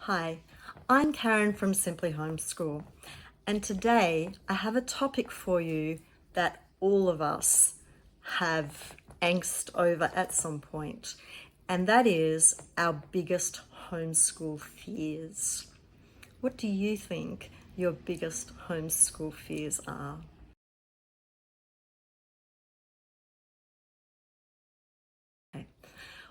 Hi, I'm Karen from Simply Homeschool, and today I have a topic for you that all of us have angst over at some point, and that is our biggest homeschool fears. What do you think your biggest homeschool fears are?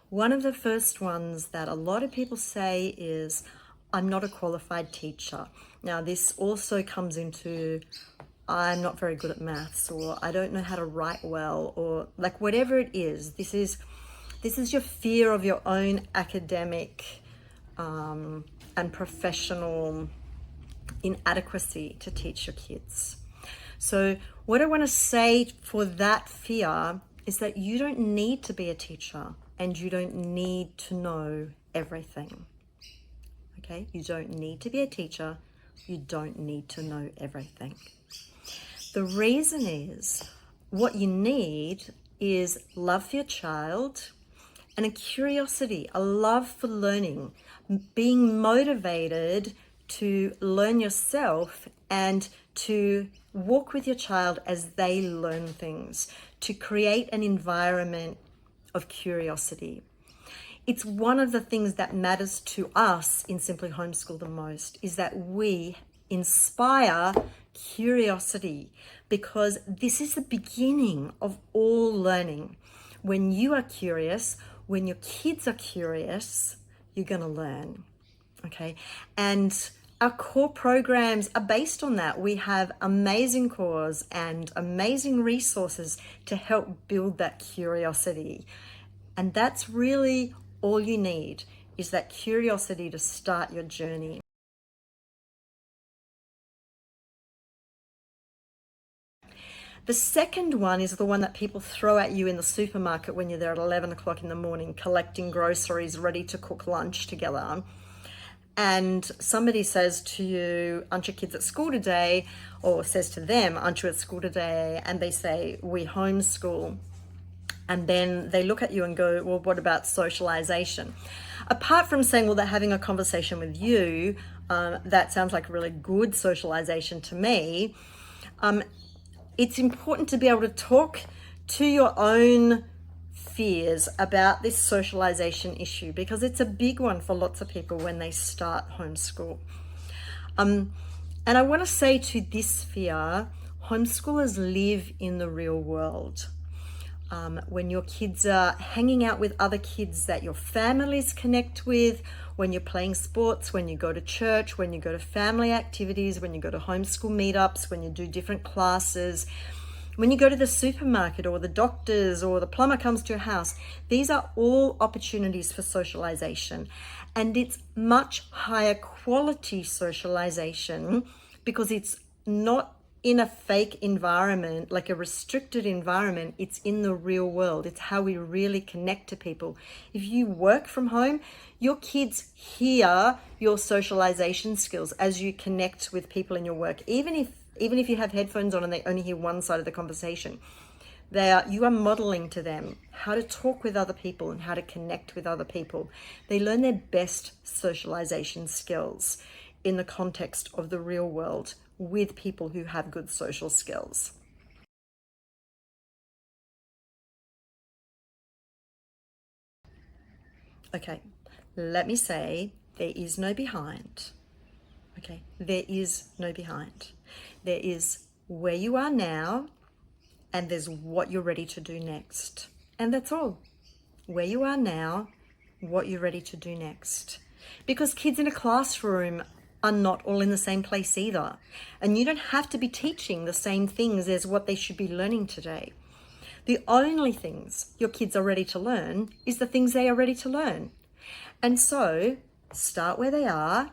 One of the first ones that a lot of people say is, I'm not a qualified teacher. Now, this also comes into, I'm not very good at maths, or I don't know how to write well, or like whatever it is. This is your fear of your own academic and professional inadequacy to teach your kids. So what I want to say for that fear is that you don't need to be a teacher and you don't need to know everything. Okay? You don't need to be a teacher. You don't need to know everything. The reason is what you need is love for your child and a curiosity, a love for learning, being motivated to learn yourself and to walk with your child as they learn things, to create an environment of curiosity. It's one of the things that matters to us in Simply Homeschool the most, is that we inspire curiosity, because this is the beginning of all learning. When you are curious, when your kids are curious, you're going to learn. Okay. And our core programs are based on that. We have amazing cores and amazing resources to help build that curiosity. And that's really all you need, is that curiosity to start your journey. The second one is the one that people throw at you in the supermarket when you're there at 11 o'clock in the morning, collecting groceries, ready to cook lunch together. And somebody says to you, aren't your kids at school today? Or says to them, aren't you at school today? And they say, we homeschool. And then they look at you and go, well, what about socialization? Apart from saying, well, they're having a conversation with you, that sounds like really good socialization to me. It's important to be able to talk to your own fears about this socialization issue, because it's a big one for lots of people when they start homeschool. And I want to say to this fear, homeschoolers live in the real world. When your kids are hanging out with other kids that your families connect with, when you're playing sports, when you go to church, when you go to family activities, when you go to homeschool meetups, when you do different classes, when you go to the supermarket or the doctors or the plumber comes to your house, these are all opportunities for socialization. And it's much higher quality socialization because it's not in a fake environment, like a restricted environment. It's in the real world. It's how we really connect to people. If you work from home, your kids hear your socialization skills as you connect with people in your work. Even if you have headphones on and they only hear one side of the conversation, you are modeling to them how to talk with other people and how to connect with other people. They learn their best socialization skills in the context of the real world with people who have good social skills. Okay, let me say, there is no behind. Okay, there is no behind. There is where you are now, and there's what you're ready to do next. And that's all. Where you are now, what you're ready to do next. Because kids in a classroom are not all in the same place either. And you don't have to be teaching the same things as what they should be learning today. The only things your kids are ready to learn is the things they are ready to learn. And so start where they are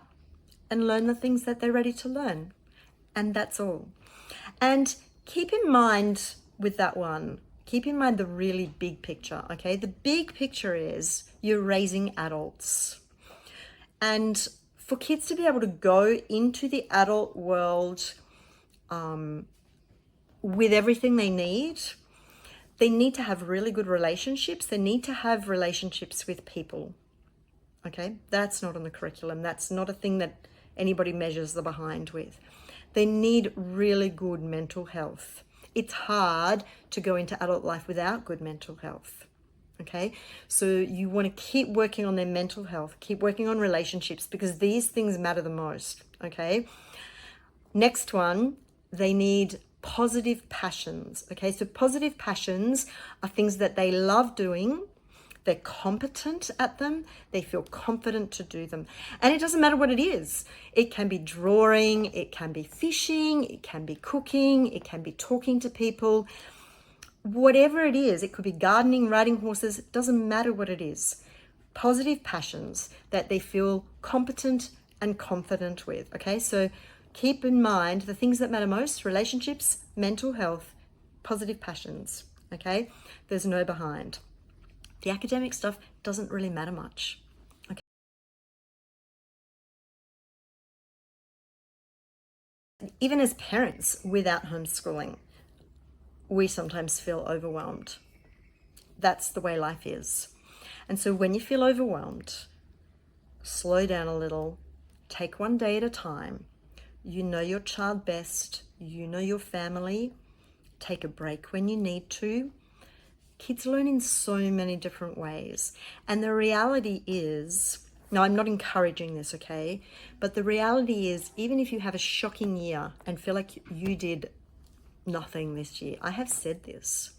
and learn the things that they're ready to learn. And that's all. And keep in mind with that one, keep in mind the really big picture, okay? The big picture is you're raising adults. And for kids to be able to go into the adult world with everything they need to have really good relationships. They need to have relationships with people, Okay, that's not on the curriculum. That's not a thing that anybody measures the behind with. They need really good mental health. It's hard to go into adult life without good mental health. Okay, so you want to keep working on their mental health, keep working on relationships, because these things matter the most. Okay, next one, they need positive passions. Okay, so positive passions are things that they love doing. They're competent at them. They feel confident to do them. And it doesn't matter what it is. It can be drawing, it can be fishing, it can be cooking, it can be talking to people. Whatever it is, it could be gardening, riding horses, it doesn't matter what it is. Positive passions that they feel competent and confident with. Okay, so keep in mind the things that matter most: relationships, mental health, positive passions. Okay, there's no behind. The academic stuff doesn't really matter much. Okay. Even as parents without homeschooling, we sometimes feel overwhelmed. That's the way life is. And so when you feel overwhelmed, slow down a little, take one day at a time. You know your child best, you know your family. Take a break when you need to. Kids learn in so many different ways. And the reality is, now I'm not encouraging this, okay? But the reality is, even if you have a shocking year and feel like you did nothing this year, I have said this,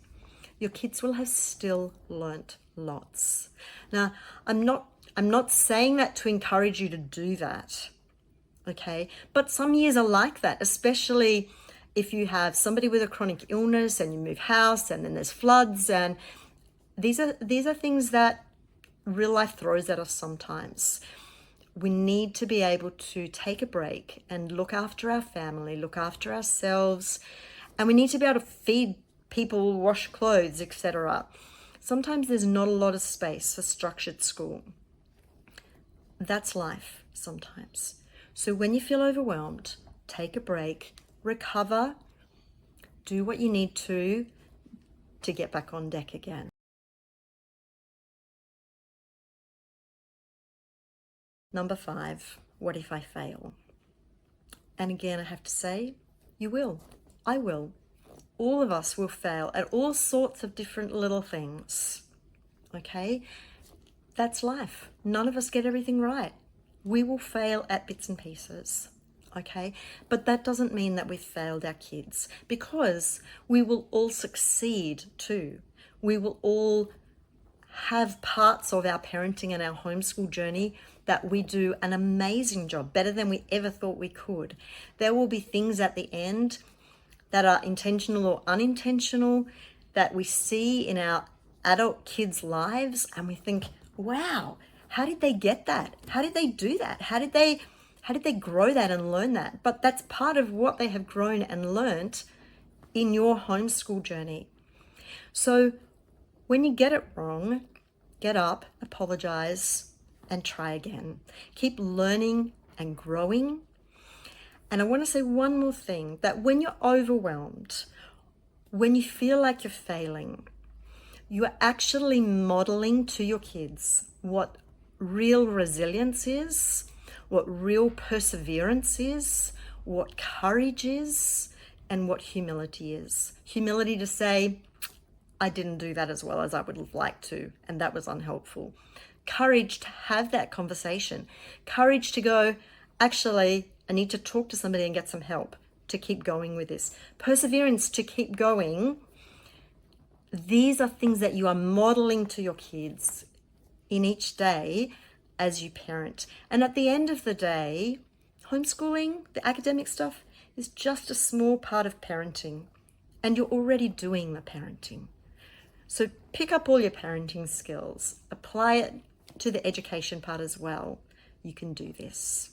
your kids will have still learnt lots. Now, I'm not saying that to encourage you to do that, okay? But some years are like that, especially if you have somebody with a chronic illness and you move house and then there's floods, and these are things that real life throws at us sometimes. We need to be able to take a break and look after our family, look after ourselves, and we need to be able to feed people, wash clothes, etc. Sometimes there's not a lot of space for structured school. That's life sometimes. So when you feel overwhelmed, take a break, recover, do what you need to get back on deck again. Number 5, what if I fail? And again, I have to say, you will. I will. All of us will fail at all sorts of different little things. Okay? That's life. None of us get everything right. We will fail at bits and pieces. Okay, but that doesn't mean that we've failed our kids, because we will all succeed too. We will all have parts of our parenting and our homeschool journey that we do an amazing job, better than we ever thought we could. There will be things at the end that are intentional or unintentional that we see in our adult kids' lives, and we think, wow, how did they get that? How did they do that? How did they grow that and learn that? But that's part of what they have grown and learnt in your homeschool journey. So when you get it wrong, get up, apologize, and try again. Keep learning and growing. And I want to say one more thing, that when you're overwhelmed, when you feel like you're failing, you are actually modeling to your kids what real resilience is, what real perseverance is, what courage is, and what humility is. Humility to say, I didn't do that as well as I would have liked to, and that was unhelpful. Courage to have that conversation. Courage to go, actually, I need to talk to somebody and get some help to keep going with this. Perseverance to keep going. These are things that you are modeling to your kids in each day as you parent. And at the end of the day, homeschooling, the academic stuff, is just a small part of parenting. And you're already doing the parenting. So pick up all your parenting skills, apply it to the education part as well. You can do this.